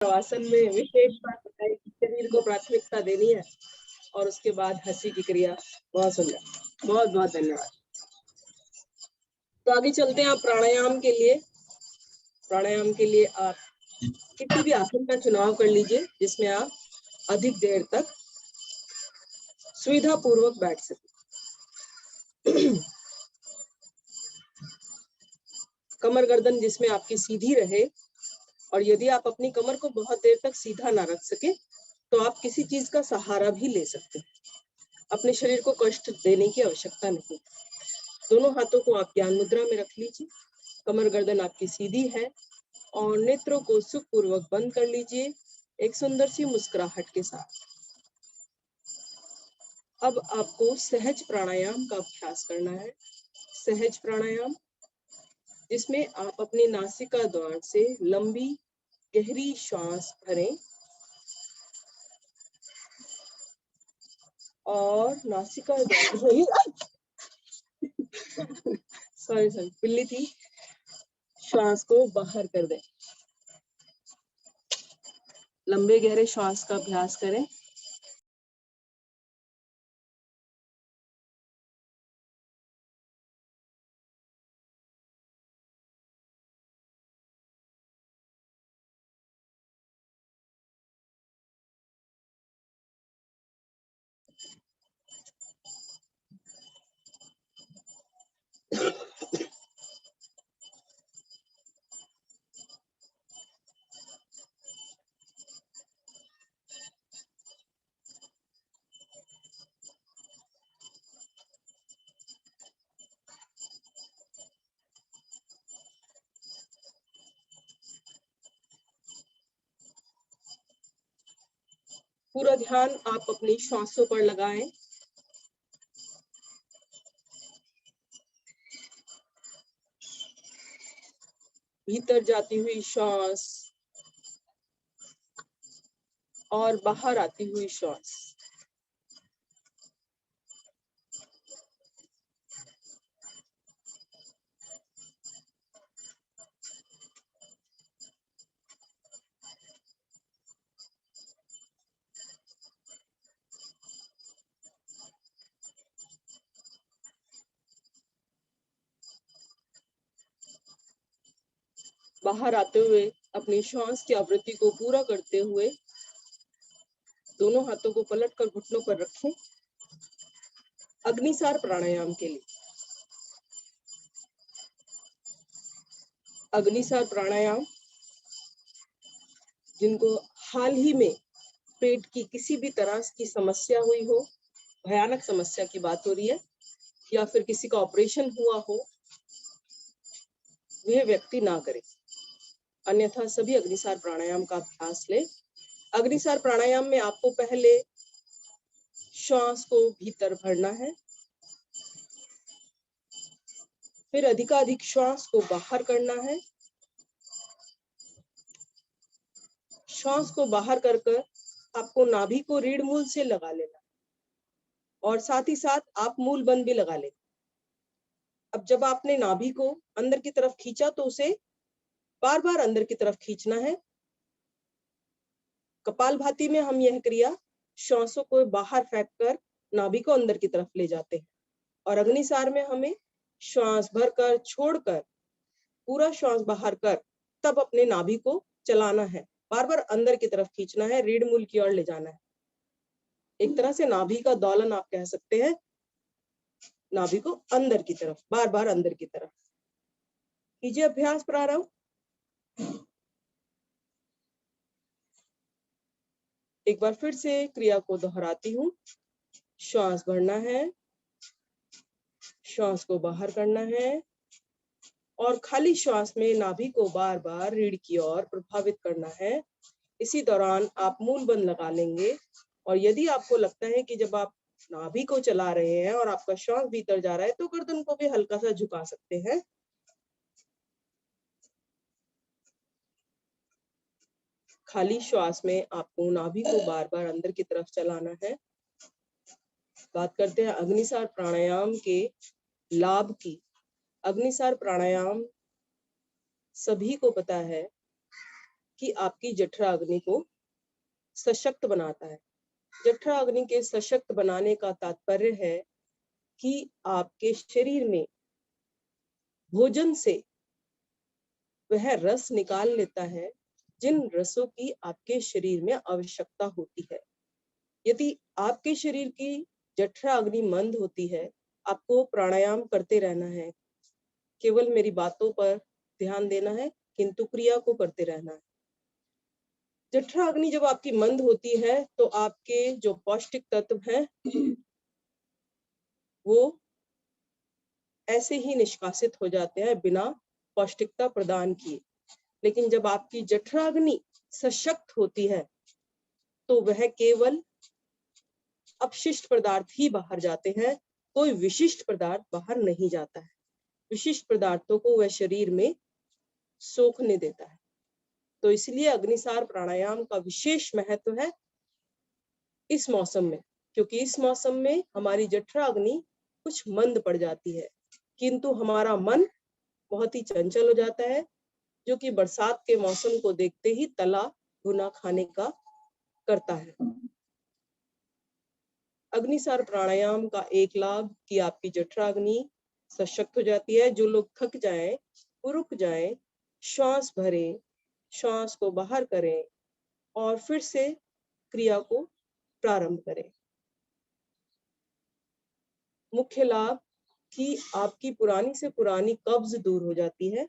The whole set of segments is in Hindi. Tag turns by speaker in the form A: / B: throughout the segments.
A: आसन में विशेष बात बताई कि शरीर को प्राथमिकता देनी है और उसके बाद हंसी की क्रिया। बहुत सुंदर, बहुत बहुत धन्यवाद। तो आगे चलते हैं आप प्राणायाम के लिए। प्राणायाम के लिए आप किसी भी आसन का चुनाव कर लीजिए जिसमें आप अधिक देर तक सुविधा पूर्वक बैठ सके। कमर गर्दन जिसमें आपकी सीधी रहे, और यदि आप अपनी कमर को बहुत देर तक सीधा ना रख सके तो आप किसी चीज का सहारा भी ले सकते हैं। अपने शरीर को कष्ट देने की आवश्यकता नहीं। दोनों हाथों को आप ज्ञान मुद्रा में रख लीजिए। कमर गर्दन आपकी सीधी है और नेत्रों को सुखपूर्वक बंद कर लीजिए एक सुंदर सी मुस्कुराहट के साथ। अब आपको सहज प्राणायाम का अभ्यास करना है। सहज प्राणायाम जिसमें आप अपनी नासिका द्वार से लंबी गहरी श्वास भरें और नासिका द्वार सॉरी पिल्ली थी, श्वास को बाहर कर दें। लंबे गहरे श्वास का अभ्यास करें। पूरा ध्यान आप अपनी श्वासों पर लगाएं। भीतर जाती हुई श्वास और बाहर आती हुई श्वास। बाहर आते हुए अपनी श्वास की आवृत्ति को पूरा करते हुए दोनों हाथों को पलटकर घुटनों पर रखें। अग्निसार प्राणायाम के लिए अग्निसार प्राणायाम जिनको हाल ही में पेट की किसी भी तरह की समस्या हुई हो, भयानक समस्या की बात हो रही है, या फिर किसी का ऑपरेशन हुआ हो, वह व्यक्ति ना करे, अन्यथा सभी अग्निसार प्राणायाम का अभ्यास ले। अग्निसार प्राणायाम में आपको पहले श्वास को भीतर भरना है, फिर अधिकाधिक श्वास को बाहर करना है। श्वास को बाहर कर कर आपको नाभि को रीढ़ मूल से लगा लेना और साथ ही साथ आप मूल बंद भी लगा लें। अब जब आपने नाभि को अंदर की तरफ खींचा तो उसे बार बार अंदर की तरफ खींचना है। कपालभाति में हम यह क्रिया श्वासों को बाहर फेंक कर नाभि को अंदर की तरफ ले जाते हैं, और अग्निसार में हमें श्वास भरकर छोड़कर पूरा श्वास बाहर कर तब अपने नाभि को चलाना है, बार बार अंदर की तरफ खींचना है, रीढ़ मूल की ओर ले जाना है। एक तरह से नाभि का दौलन आप कह सकते हैं। नाभि को अंदर की तरफ, बार बार अंदर की तरफ कीजिए अभ्यास प्रारंभ। एक बार फिर से क्रिया को दोहराती हूँ। श्वास भरना है, श्वास को बाहर करना है और खाली श्वास में नाभि को बार बार रीढ़ की ओर प्रभावित करना है। इसी दौरान आप मूल बंद लगा लेंगे, और यदि आपको लगता है कि जब आप नाभि को चला रहे हैं और आपका श्वास भीतर जा रहा है तो गर्दन को भी हल्का सा झुका सकते हैं। खाली श्वास में आपको नाभि को बार बार अंदर की तरफ चलाना है। बात करते हैं अग्निसार प्राणायाम के लाभ की। अग्निसार प्राणायाम सभी को पता है कि आपकी जठरा अग्नि को सशक्त बनाता है। जठरा अग्नि के सशक्त बनाने का तात्पर्य है कि आपके शरीर में भोजन से वह रस निकाल लेता है जिन रसों की आपके शरीर में आवश्यकता होती है। यदि आपके शरीर की जठरा अग्नि मंद होती है, आपको प्राणायाम करते रहना है, केवल मेरी बातों पर ध्यान देना है, किंतु क्रिया को करते रहना है। जठरा अग्नि जब आपकी मंद होती है तो आपके जो पौष्टिक तत्व हैं वो ऐसे ही निष्कासित हो जाते हैं बिना पौष्टिकता प्रदान किए। लेकिन जब आपकी जठरा अग्नि सशक्त होती है तो वह केवल अपशिष्ट पदार्थ ही बाहर जाते हैं, कोई विशिष्ट पदार्थ बाहर नहीं जाता है। विशिष्ट पदार्थों को वह शरीर में सोखने देता है। तो इसलिए अग्निसार प्राणायाम का विशेष महत्व है इस मौसम में, क्योंकि इस मौसम में हमारी जठरा अग्नि कुछ मंद पड़ जाती है, किंतु हमारा मन बहुत ही चंचल हो जाता है, जो कि बरसात के मौसम को देखते ही तला भुना खाने का करता है। अग्निसार प्राणायाम का एक लाभ कि आपकी जठरा अग्नि सशक्त हो जाती है। जो लोग थक जाएं, वो रुक जाएं, श्वास भरें, श्वास को बाहर करें और फिर से क्रिया को प्रारंभ करें। मुख्य लाभ कि आपकी पुरानी से पुरानी कब्ज दूर हो जाती है।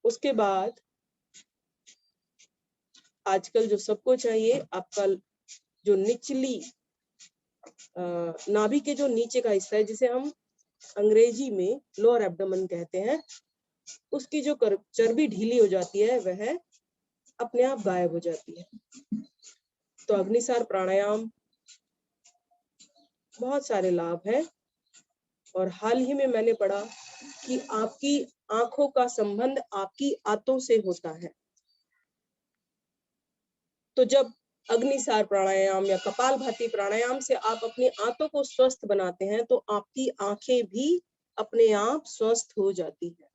A: उसके बाद आजकल जो सबको चाहिए, आपका जो निचली नाभि के जो नीचे का हिस्सा है, जिसे हम अंग्रेजी में लोअर एब्डोमेन कहते हैं, उसकी जो चर्बी ढीली हो जाती है वह अपने आप गायब हो जाती है। तो अग्निसार प्राणायाम बहुत सारे लाभ है। और हाल ही में मैंने पढ़ा कि आपकी आंखों का संबंध आपकी आंतों से होता है। तो जब अग्निसार प्राणायाम या कपालभाति प्राणायाम से आप अपनी आंतों को स्वस्थ बनाते हैं तो आपकी आंखें भी अपने आप स्वस्थ हो जाती है।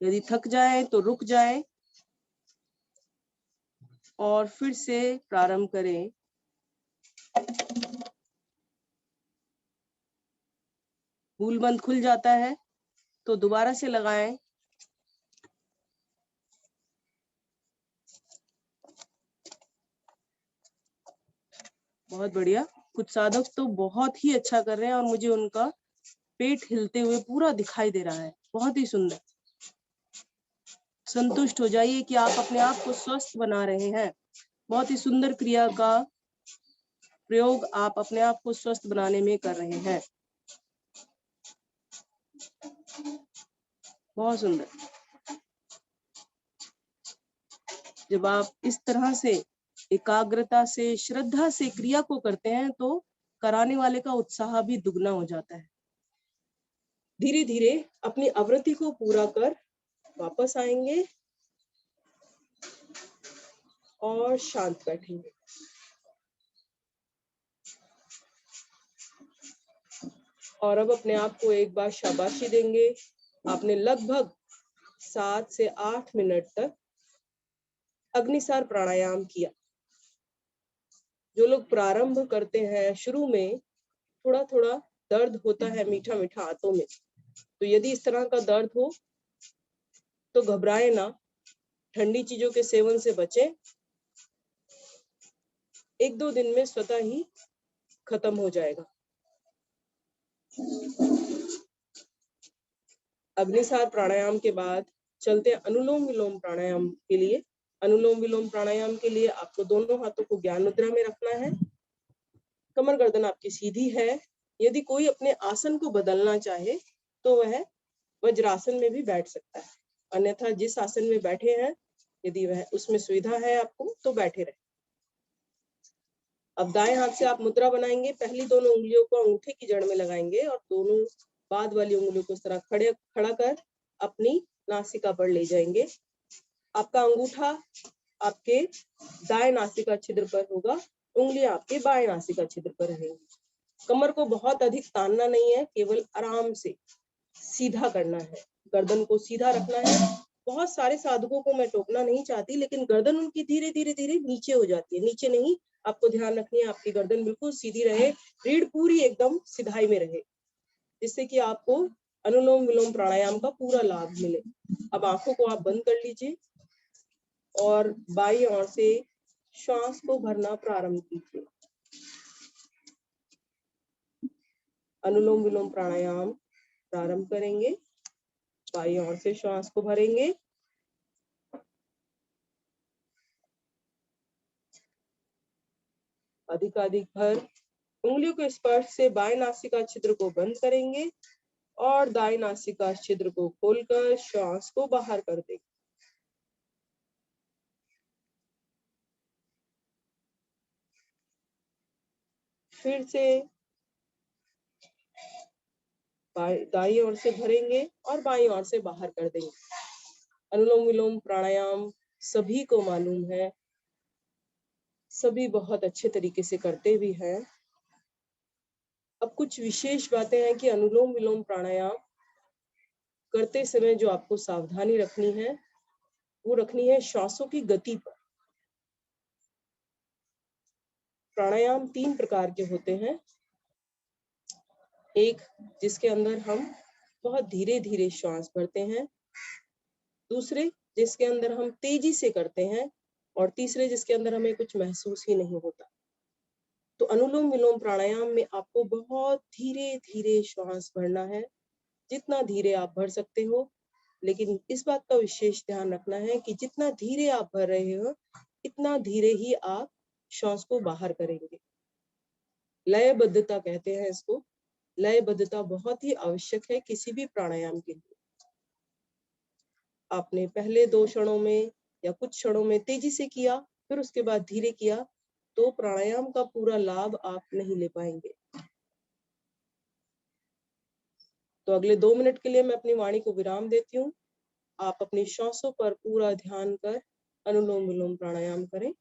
A: यदि थक जाए तो रुक जाए और फिर से प्रारंभ करें। भूलबंद खुल जाता है तो दोबारा से लगाएं। बहुत बढ़िया। कुछ साधक तो बहुत ही अच्छा कर रहे हैं और मुझे उनका पेट हिलते हुए पूरा दिखाई दे रहा है। बहुत ही सुंदर। संतुष्ट हो जाइए कि आप अपने आप को स्वस्थ बना रहे हैं। बहुत ही सुंदर क्रिया का प्रयोग आप अपने आप को स्वस्थ बनाने में कर रहे हैं। बहुत सुंदर। जब आप इस तरह से एकाग्रता से, श्रद्धा से क्रिया को करते हैं तो कराने वाले का उत्साह भी दुगना हो जाता है। धीरे धीरे अपनी आवृत्ति को पूरा कर वापस आएंगे और शांत बैठेंगे। और अब अपने आप को एक बार शाबाशी देंगे। आपने लगभग 7 से 8 मिनट तक अग्निसार प्राणायाम किया। जो लोग प्रारंभ करते हैं, शुरू में थोड़ा थोड़ा दर्द होता है मीठा मीठा हाथों में, तो यदि इस तरह का दर्द हो तो घबराए ना, ठंडी चीजों के सेवन से बचें। 1-2 दिन में स्वतः ही खत्म हो जाएगा। अग्निसार प्राणायाम के बाद चलते हैं अनुलोम विलोम प्राणायाम के लिए। अनुलोम विलोम प्राणायाम के लिए आपको दोनों हाथों को ज्ञान मुद्रा में रखना है। कमर गर्दन आपकी सीधी है। यदि कोई अपने आसन को बदलना चाहे तो वह वज्रासन में भी बैठ सकता है, अन्यथा जिस आसन में बैठे हैं यदि वह उसमें सुविधा है आपको तो बैठे रहे। अब दाएं हाथ से आप मुद्रा बनाएंगे। पहली दोनों उंगलियों को अंगूठे की जड़ में लगाएंगे और दोनों बाद वाली उंगलियों को इस तरह खड़ा कर अपनी नासिका पर ले जाएंगे। आपका अंगूठा आपके दाएं नासिका छिद्र पर होगा, उंगलियां आपके बाएं नासिका छिद्र पर रहेंगी। कमर को बहुत अधिक तानना नहीं है, केवल आराम से सीधा करना है। गर्दन को सीधा रखना है। बहुत सारे साधकों को मैं टोकना नहीं चाहती, लेकिन गर्दन उनकी धीरे धीरे धीरे नीचे हो जाती है। नीचे नहीं, आपको ध्यान रखनी है आपकी गर्दन बिल्कुल सीधी रहे, रीढ़ पूरी एकदम सिधाई में रहे, जिससे कि आपको अनुलोम विलोम प्राणायाम का पूरा लाभ मिले। अब आंखों को आप बंद कर लीजिए और बाईं ओर से श्वास को भरना प्रारंभ कीजिए। अनुलोम विलोम प्राणायाम प्रारंभ करेंगे। बाईं ओर से श्वास को भरेंगे। अधिकाधिक भर उंगलियों के स्पर्श से बाएं नासिका छिद्र को बंद करेंगे और दाएं नासिका छिद्र को खोलकर श्वास को बाहर कर देंगे। फिर से दाईं ओर से भरेंगे और बाईं ओर से बाहर कर देंगे। अनुलोम विलोम प्राणायाम सभी को मालूम है, सभी बहुत अच्छे तरीके से करते भी हैं। अब कुछ विशेष बातें हैं कि अनुलोम विलोम प्राणायाम करते समय जो आपको सावधानी रखनी है, वो रखनी है श्वासों की गति पर। प्राणायाम 3 प्रकार के होते हैं। एक जिसके अंदर हम बहुत धीरे धीरे श्वास भरते हैं, दूसरे जिसके अंदर हम तेजी से करते हैं, और तीसरे जिसके अंदर हमें कुछ महसूस ही नहीं होता। तो अनुलोम विलोम प्राणायाम में आपको बहुत धीरे धीरे श्वास भरना है, जितना धीरे आप भर सकते हो। लेकिन इस बात का विशेष ध्यान रखना है कि जितना धीरे आप भर रहे हो, इतना धीरे ही आप श्वास को बाहर करेंगे। लयबद्धता कहते हैं इसको। लयबद्धता बहुत ही आवश्यक है किसी भी प्राणायाम के लिए। आपने पहले 2 क्षणों में या कुछ क्षणों में तेजी से किया, फिर उसके बाद धीरे किया, तो प्राणायाम का पूरा लाभ आप नहीं ले पाएंगे। तो अगले 2 मिनट के लिए मैं अपनी वाणी को विराम देती हूँ। आप अपनी श्वासों पर पूरा ध्यान कर अनुलोम विलोम प्राणायाम करें।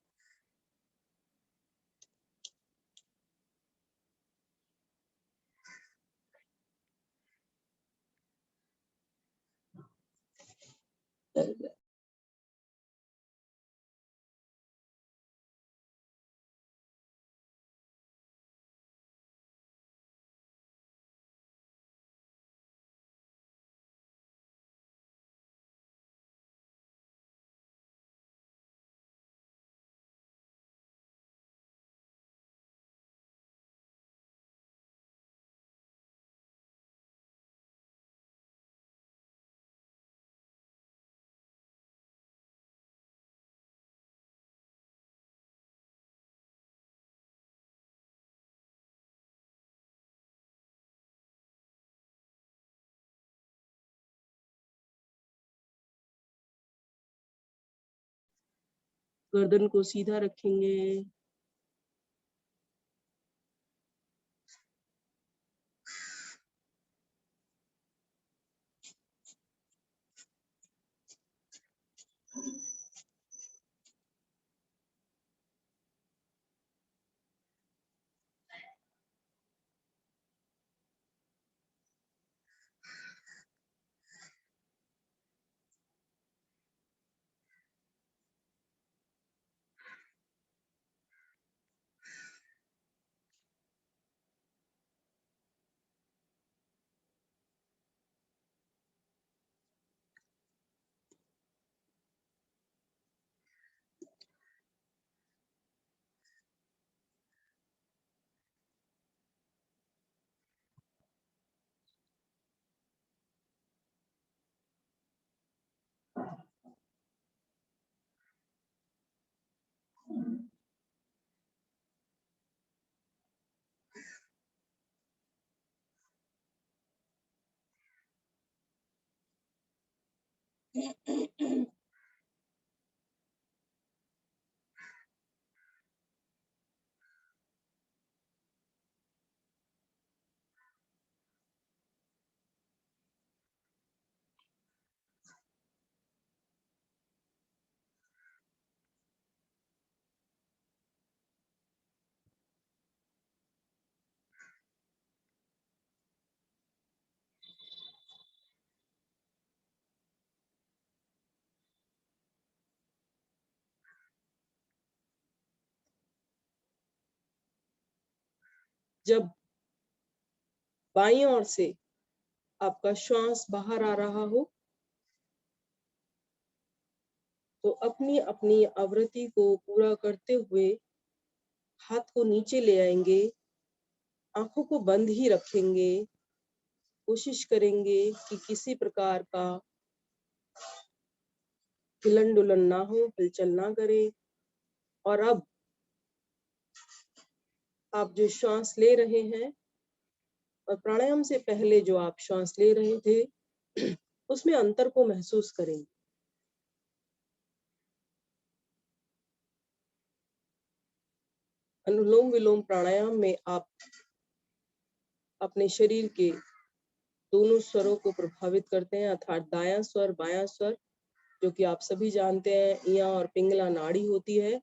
A: गर्दन को सीधा रखेंगे। जब बाईं ओर से आपका श्वास बाहर आ रहा हो तो अपनी अपनी आवृत्ति को पूरा करते हुए हाथ को नीचे ले आएंगे, आंखों को बंद ही रखेंगे, कोशिश करेंगे कि किसी प्रकार का हिलन डुलन ना हो, हलचल ना करे। और अब आप जो श्वास ले रहे हैं और प्राणायाम से पहले जो आप श्वास ले रहे थे उसमें अंतर को महसूस करें। अनुलोम विलोम प्राणायाम में आप अपने शरीर के दोनों स्वरों को प्रभावित करते हैं, अर्थात दायां स्वर बायां स्वर, जो कि आप सभी जानते हैं ईया और पिंगला नाड़ी होती है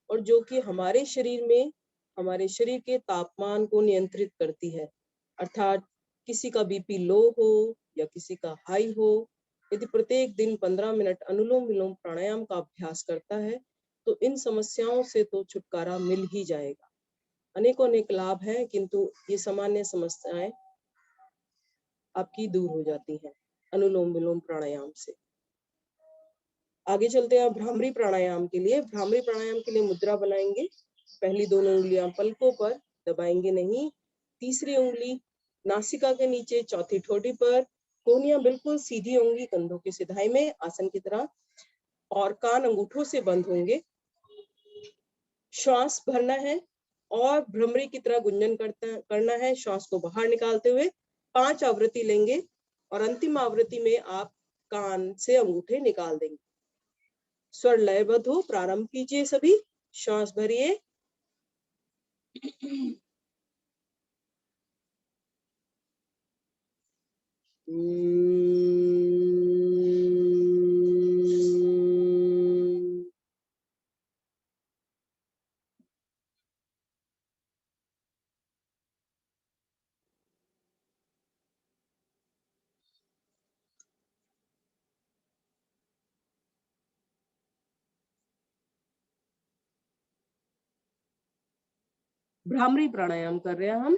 A: और जो कि हमारे शरीर में हमारे शरीर के तापमान को नियंत्रित करती है। अर्थात किसी का बीपी लो हो या किसी का हाई हो, यदि प्रत्येक दिन 15 मिनट अनुलोम विलोम प्राणायाम का अभ्यास करता है तो इन समस्याओं से तो छुटकारा मिल ही जाएगा। अनेकों अनेक लाभ है, किंतु ये सामान्य समस्याएं आपकी दूर हो जाती हैं अनुलोम विलोम प्राणायाम से। आगे चलते हैं भ्रामरी प्राणायाम के लिए। भ्रामरी प्राणायाम के लिए मुद्रा बनाएंगे। पहली दोनों उंगलियां पलकों पर, दबाएंगे नहीं। तीसरी उंगली नासिका के नीचे, चौथी ठोड़ी पर, कोहनियां बिल्कुल सीधी होंगी कंधों की सिधाई में आसन की तरह, और कान अंगूठों से बंद होंगे। श्वास भरना है और भ्रमरी की तरह गुंजन करना है। श्वास को बाहर निकालते हुए 5 आवृत्ति लेंगे और अंतिम आवृत्ति में आप कान से अंगूठे निकाल देंगे। स्वर लयबद्ध हो, प्रारंभ कीजिए सभी। श्वास भरिए। भ्रामरी प्राणायाम कर रहे हैं हम।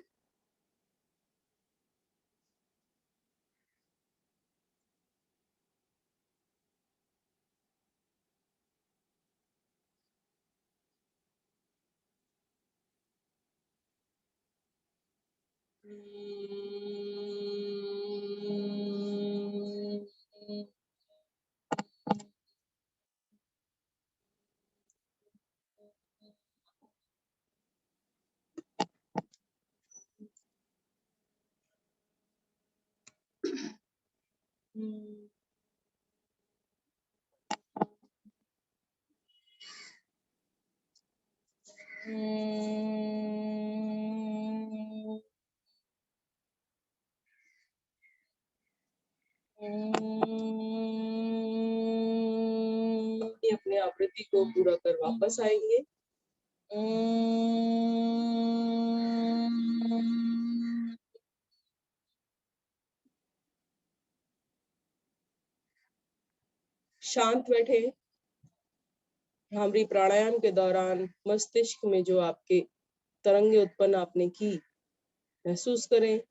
A: अपने आवृत्ति को पूरा कर वापस आएंगे। शांत बैठे। भ्रामरी प्राणायाम के दौरान मस्तिष्क में जो आपके तरंगे उत्पन्न आपने की महसूस करें।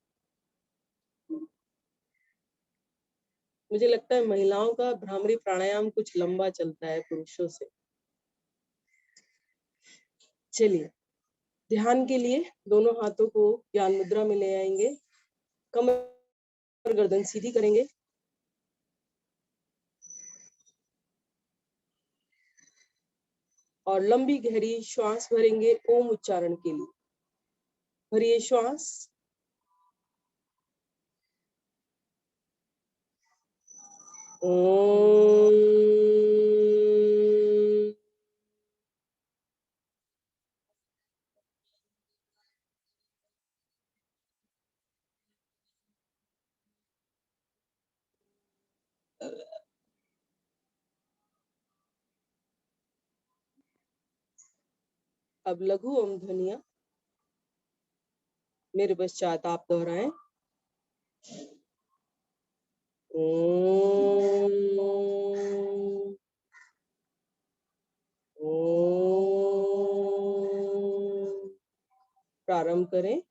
A: मुझे लगता है महिलाओं का भ्रामरी प्राणायाम कुछ लंबा चलता है पुरुषों से। चलिए, ध्यान के लिए दोनों हाथों को ज्ञान मुद्रा में ले आएंगे। कमर गर्दन सीधी करेंगे। और लंबी गहरी श्वास भरेंगे ओम उच्चारण के लिए। भरिए श्वास। ओम। अब लघु ओम ध्वनिया मेरे पश्चात आप दोहराएं। ओम। ओम। प्रारंभ करें।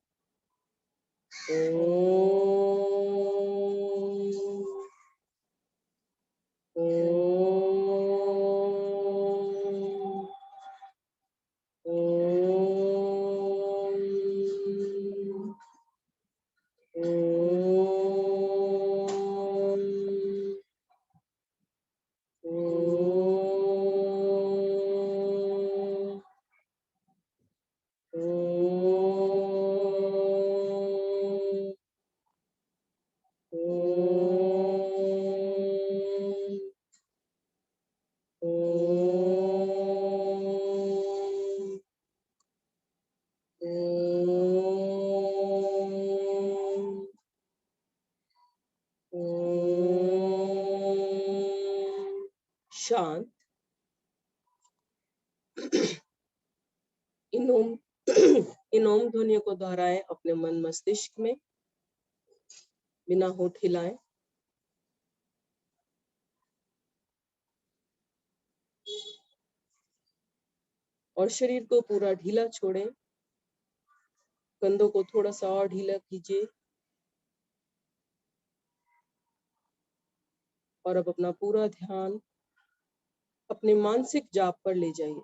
A: शांत इन ओम इन ओम ध्वनियों को दोहराएं अपने मन मस्तिष्क में बिना होठ हिलाएं। और शरीर को पूरा ढीला छोड़ें। कंधों को थोड़ा सा और ढीला कीजिए और अब अपना पूरा ध्यान अपने मानसिक जाप पर ले जाइए।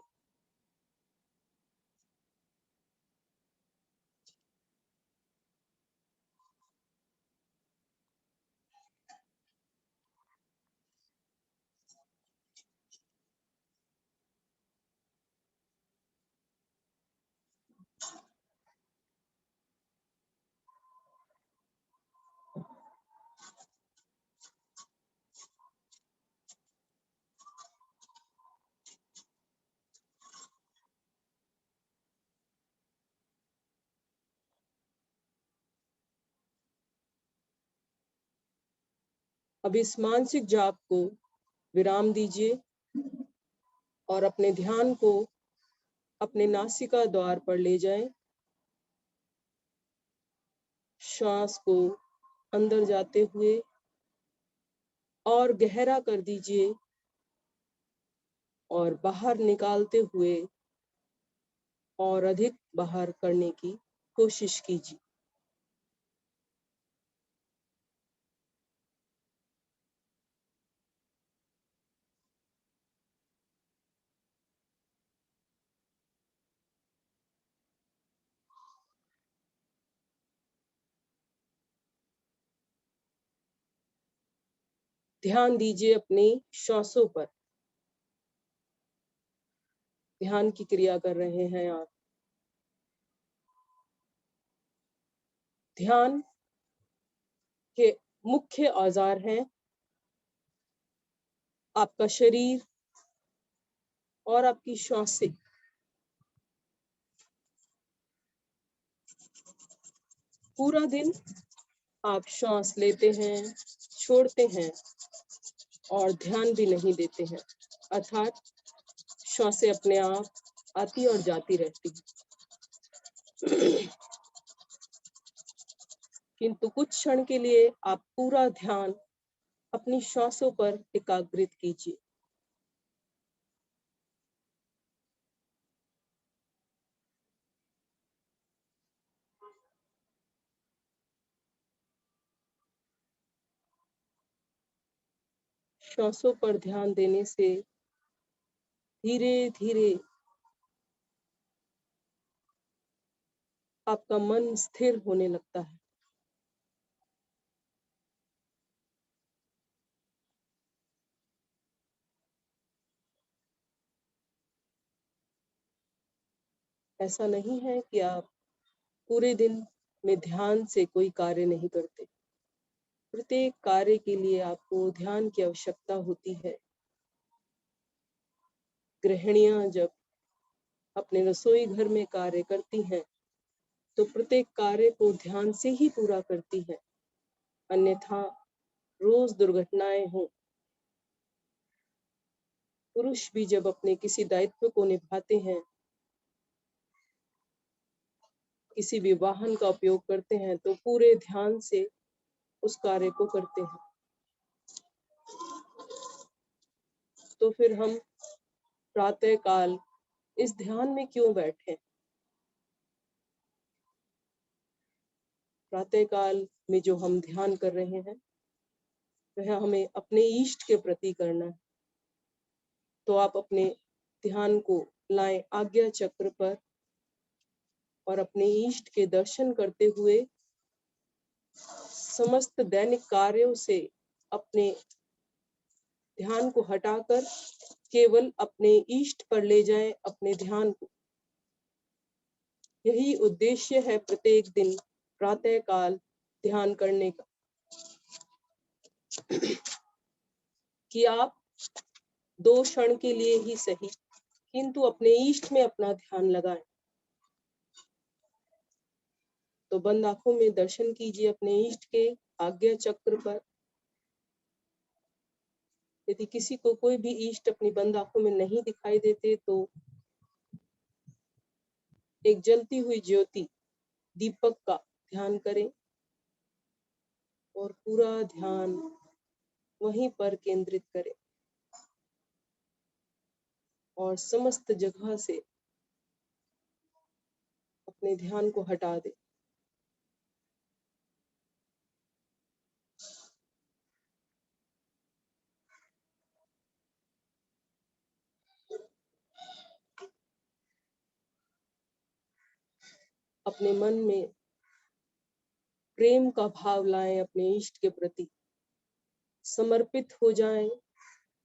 A: अब इस मानसिक जाप को विराम दीजिए और अपने ध्यान को अपने नासिका द्वार पर ले जाएं। श्वास को अंदर जाते हुए और गहरा कर दीजिए और बाहर निकालते हुए और अधिक बाहर करने की कोशिश कीजिए। ध्यान दीजिए अपनी श्वासों पर। ध्यान की क्रिया कर रहे हैं आप। ध्यान के मुख्य औजार हैं आपका शरीर और आपकी श्वासें। पूरा दिन आप श्वास लेते हैं, छोड़ते हैं और ध्यान भी नहीं देते हैं, अर्थात श्वासें अपने आप आती और जाती रहती हैं। किंतु कुछ क्षण के लिए आप पूरा ध्यान अपनी श्वासों पर एकाग्रित कीजिए। श्वासों पर ध्यान देने से धीरे धीरे आपका मन स्थिर होने लगता है। ऐसा नहीं है कि आप पूरे दिन में ध्यान से कोई कार्य नहीं करते। प्रत्येक कार्य के लिए आपको ध्यान की आवश्यकता होती है। गृहिणियां जब अपने रसोई घर में कार्य करती हैं तो प्रत्येक कार्य को ध्यान से ही पूरा करती हैं, अन्यथा रोज दुर्घटनाएं हों। पुरुष भी जब अपने किसी दायित्व को निभाते हैं, किसी भी वाहन का उपयोग करते हैं तो पूरे ध्यान से उस कार्य को करते हैं। तो फिर हम प्रातः काल इस ध्यान में क्यों बैठे? प्रातः काल में जो हम ध्यान कर रहे हैं वह हमें अपने इष्ट के प्रति करना है। तो आप अपने ध्यान को लाएं आज्ञा चक्र पर और अपने इष्ट के दर्शन करते हुए समस्त दैनिक कार्यों से अपने ध्यान को हटाकर केवल अपने इष्ट पर ले जाएं अपने ध्यान को। यही उद्देश्य है प्रत्येक दिन प्रातः काल ध्यान करने का, कि आप 2 क्षण के लिए ही सही किंतु अपने इष्ट में अपना ध्यान लगाएं। तो बंद आंखों में दर्शन कीजिए अपने इष्ट के आज्ञा चक्र पर। यदि किसी को कोई भी इष्ट अपनी बंद आंखों में नहीं दिखाई देते तो एक जलती हुई ज्योति दीपक का ध्यान करें और पूरा ध्यान वहीं पर केंद्रित करें और समस्त जगह से अपने ध्यान को हटा दें। अपने मन में प्रेम का भाव लाएं, अपने इष्ट के प्रति समर्पित हो जाएं,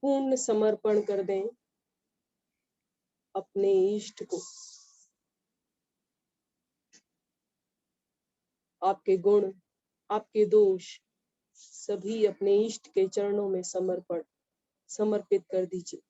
A: पूर्ण समर्पण कर दें अपने इष्ट को। आपके गुण, आपके दोष सभी अपने इष्ट के चरणों में समर्पित कर दीजिए।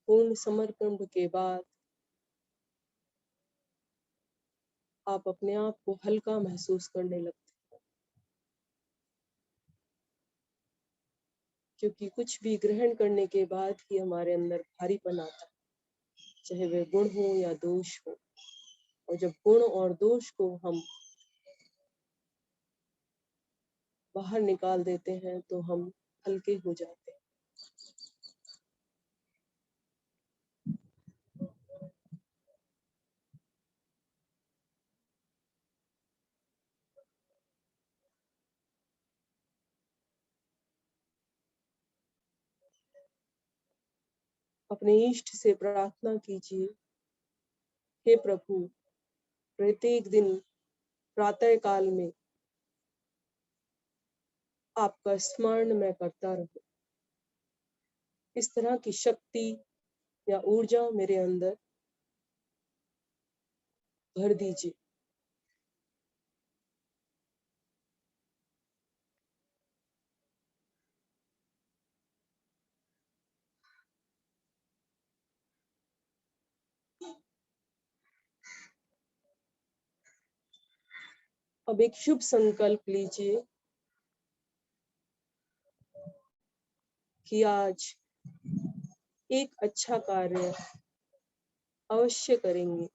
A: पूर्ण समर्पण के बाद आप अपने आप को हल्का महसूस करने लगते हैं, क्योंकि कुछ भी ग्रहण करने के बाद ही हमारे अंदर भारीपन आता है, चाहे वे गुण हो या दोष हो। और जब गुण और दोष को हम बाहर निकाल देते हैं तो हम हल्के हो जाते हैं। अपने इष्ट से प्रार्थना कीजिए, हे प्रभु, प्रत्येक दिन प्रातः काल में आपका स्मरण मैं करता रहूं। इस तरह की शक्ति या ऊर्जा मेरे अंदर भर दीजिए। अब एक शुभ संकल्प लीजिए कि आज एक अच्छा कार्य अवश्य करेंगे।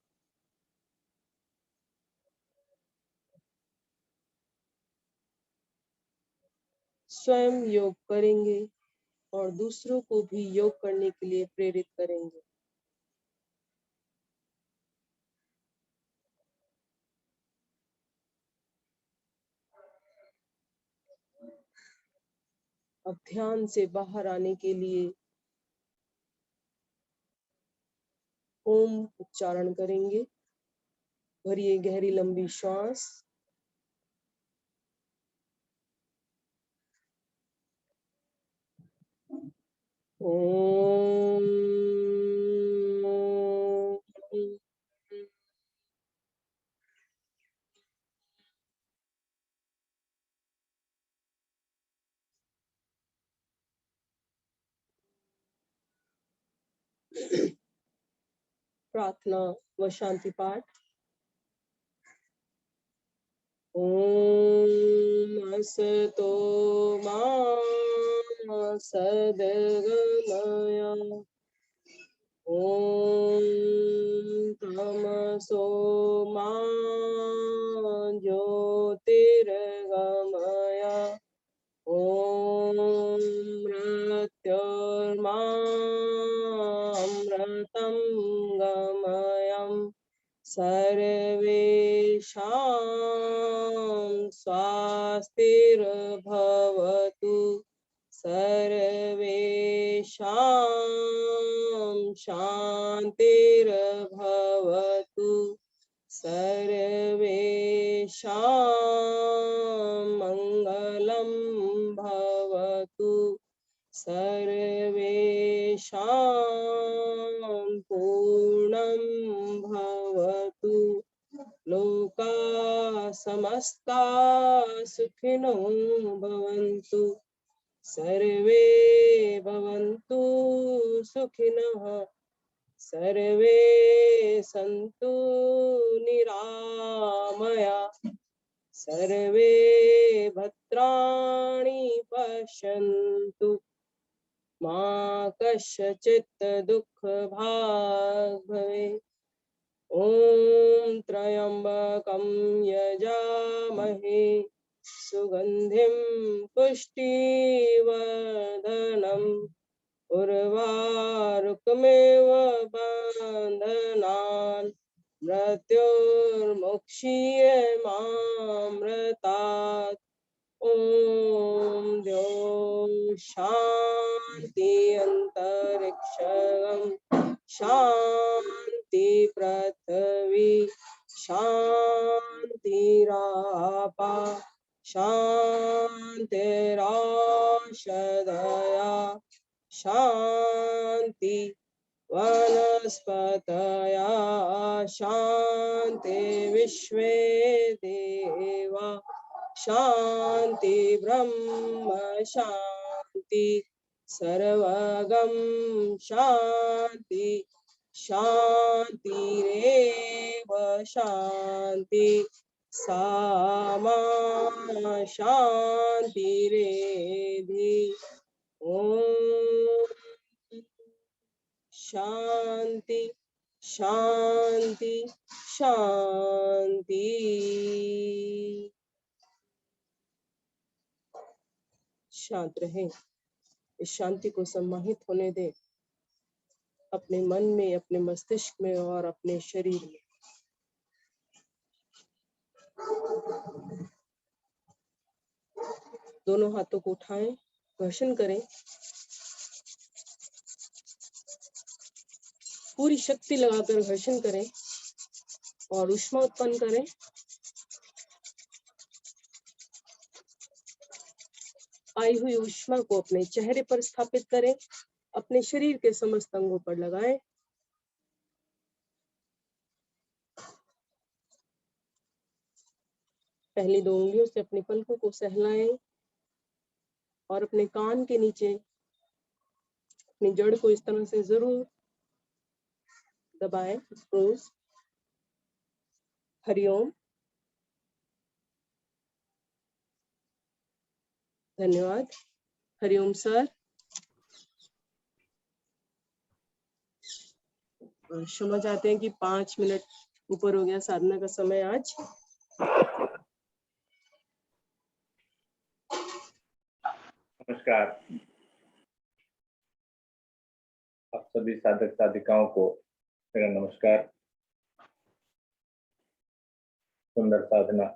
A: स्वयं योग करेंगे और दूसरों को भी योग करने के लिए प्रेरित करेंगे। अब ध्यान से बाहर आने के लिए ओम उच्चारण करेंगे। भरिए गहरी लंबी श्वास। ओम। प्रार्थना व शांति पाठ। ॐ असतो मा सद्गमय ॐ तमसो मा ज्योतिर्गमय ॐ मृत्युर्मामृतं गमय सर्वेषां स्वास्तिर्भवतु सर्वेषां शान्तिर्भवतु सर्वेषां मङ्गलं भवतु सर्वेषां पूर्णं भवतु लोका समस्ता सुखिनो भवन्तु सर्वे भवन्तु सुखिनः सर्वे सन्तु निरामया सर्वे भद्राणि पश्यन्तु मा कश्चित् दुःखभाग् भवेत् ॐ त्र्यम्बकं यजामहे सुगन्धिं पुष्टिवर्धनम् उर्वारुकमेव बन्धनान् मृत्युर्मुक्षीयमामृतात् ॐ द्यौः शान्ति अन्तरिक्षं शान्ति पृथिवी शान्तिरापा शान्तिराषदया शान्ति वनस्पतया शान्ति विश्वे देवा शान्ति ब्रह्म शान्ति सर्वगं शान्ति शान्तिरेव शान्ति सामा शान्तिरेधि ॐ शान्ति शान्ति शान्ति। शांत रहें, इस शांति को सम्माहित होने दें अपने मन में, अपने मस्तिष्क में और अपने शरीर में। दोनों हाथों को उठाएं, घर्षण करें, पूरी शक्ति लगाकर घर्षण करें और ऊष्मा उत्पन्न करें। आई हुई ऊष्मा को अपने चेहरे पर स्थापित करें, अपने शरीर के समस्त अंगों पर लगाएं। पहली 2 उंगलियों से अपनी पलकों को सहलाएं और अपने कान के नीचे अपनी जड़ को इस तरह से जरूर दबाएं। रोज हरिओम, धन्यवाद। हरिओम सर। क्षमा चाहते हैं कि 5 मिनट ऊपर हो गया साधना का समय आज।
B: नमस्कार, आप सभी साधक साधिकाओं को मेरा नमस्कार। सुंदर साधना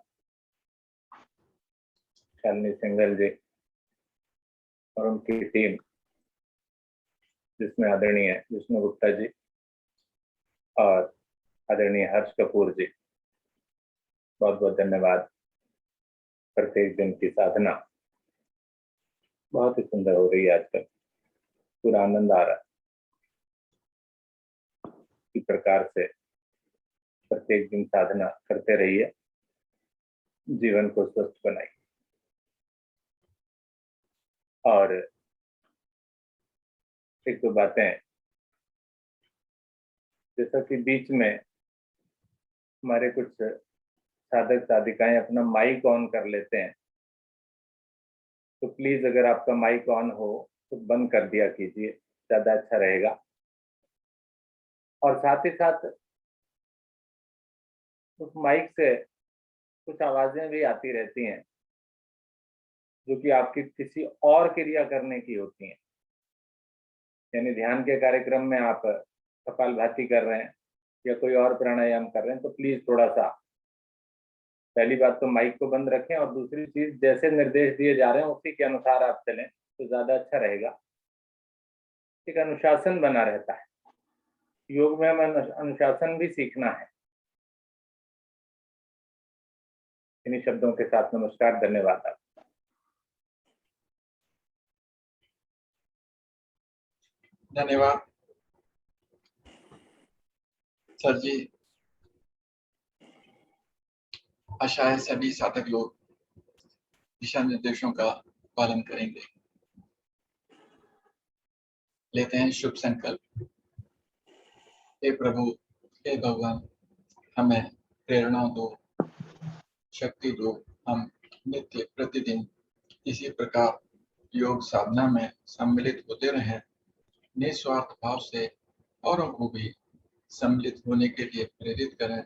B: शालिनी सिंघल जी और उनकी टीम, जिसमें आदरणीय विष्णु गुप्ता जी और आदरणीय हर्ष कपूर जी, बहुत बहुत धन्यवाद। प्रत्येक दिन की साधना बहुत ही सुंदर हो रही है आजकल, पूरा आनंद आ रहा है। इसी प्रकार से प्रत्येक दिन साधना करते रहिए, जीवन को स्वस्थ बनाइए। और एक दो बातें, जैसा कि बीच में हमारे कुछ साधक साधिकाएं अपना माइक ऑन कर लेते हैं, तो प्लीज अगर आपका माइक ऑन हो तो बंद कर दिया कीजिए, ज्यादा अच्छा रहेगा। और साथ ही साथ उस माइक से कुछ आवाजें भी आती रहती हैं जो कि आपकी किसी और क्रिया करने की होती हैं। यानी ध्यान के कार्यक्रम में आप कपालभाति कर रहे हैं या कोई और प्राणायाम कर रहे हैं, तो प्लीज थोड़ा सा, पहली बात तो माइक को बंद रखें, और दूसरी चीज जैसे निर्देश दिए जा रहे हैं उसी के अनुसार आप चलें तो ज्यादा अच्छा रहेगा। एक अनुशासन बना रहता है, योग में हमें अनुशासन भी सीखना है। इन्हीं शब्दों के साथ नमस्कार, धन्यवाद आप।
C: धन्यवाद सर जी। आशा है सभी साधक लोग दिशा निर्देशों का पालन करेंगे। लेते हैं शुभ संकल्प। हे प्रभु, हे भगवान, हमें प्रेरणा दो, शक्ति दो। हम नित्य प्रतिदिन इसी प्रकार योग साधना में सम्मिलित होते रहें, निस्वार्थ भाव से औरों को भी सम्मिलित होने के लिए प्रेरित करें।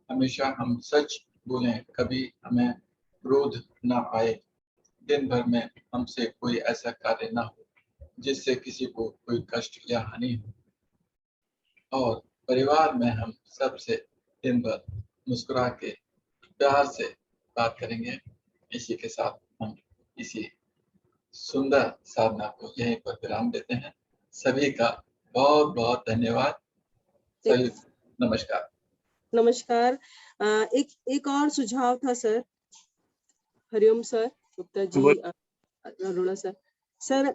C: हमेशा हम सच बोलें, कभी हमें क्रोध ना आए। दिन भर में हमसे कोई ऐसा कार्य ना हो जिससे किसी को कोई कष्ट या हानि हो। और परिवार में हम सबसे दिन भर मुस्कुरा के प्यार से बात करेंगे। इसी के साथ हम इसी सुंदर साधना को यहीं पर विराम देते हैं। सभी का बहुत बहुत धन्यवाद। सभी नमस्कार।
A: नमस्कार। एक और सुझाव था sir. Hariom sir, Gupta ji, Arora sir,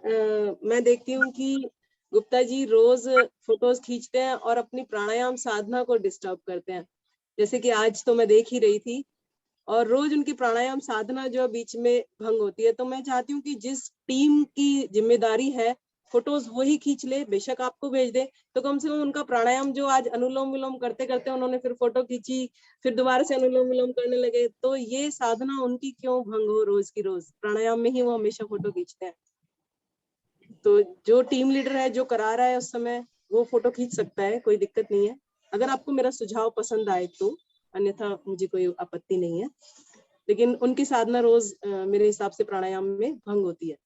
A: मैं देखती हूँ कि गुप्ता जी रोज फोटोज खींचते हैं और अपनी प्राणायाम साधना को डिस्टर्ब करते हैं। जैसे कि आज तो मैं देख ही रही थी, और रोज उनकी प्राणायाम साधना जो बीच में भंग होती है। तो मैं चाहती हूँ कि जिस टीम की जिम्मेदारी है फोटोज वही खींच ले, बेशक आपको भेज दे, तो कम से कम उनका प्राणायाम जो आज अनुलोम विलोम करते करते उन्होंने फिर फोटो खींची, फिर दोबारा से अनुलोम विलोम करने लगे, तो ये साधना उनकी क्यों भंग हो? रोज की रोज प्राणायाम में ही वो हमेशा फोटो खींचते हैं। तो जो टीम लीडर है, जो करा रहा है उस समय, वो फोटो खींच सकता है, कोई दिक्कत नहीं है, अगर आपको मेरा सुझाव पसंद आए तो। अन्यथा मुझे कोई आपत्ति नहीं है, लेकिन उनकी साधना रोज मेरे हिसाब से प्राणायाम में भंग होती है।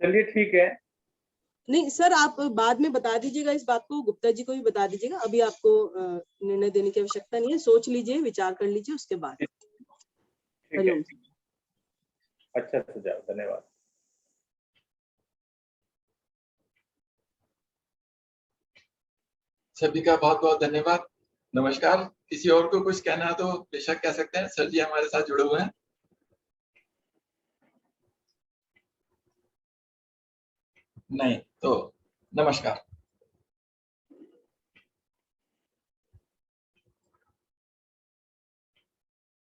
B: चलिए ठीक है।
A: नहीं सर, आप बाद में बता दीजिएगा इस बात को, गुप्ता जी को भी बता दीजिएगा। अभी आपको निर्णय देने की आवश्यकता नहीं है, सोच लीजिए, विचार कर लीजिए, उसके बाद।
B: ठीक है, अच्छा सुझाव, धन्यवाद।
C: सभी का बहुत बहुत धन्यवाद। नमस्कार। किसी और को कुछ कहना है तो बेशक कह सकते हैं। सर जी हमारे साथ जुड़े हुए हैं। नहीं तो नमस्कार।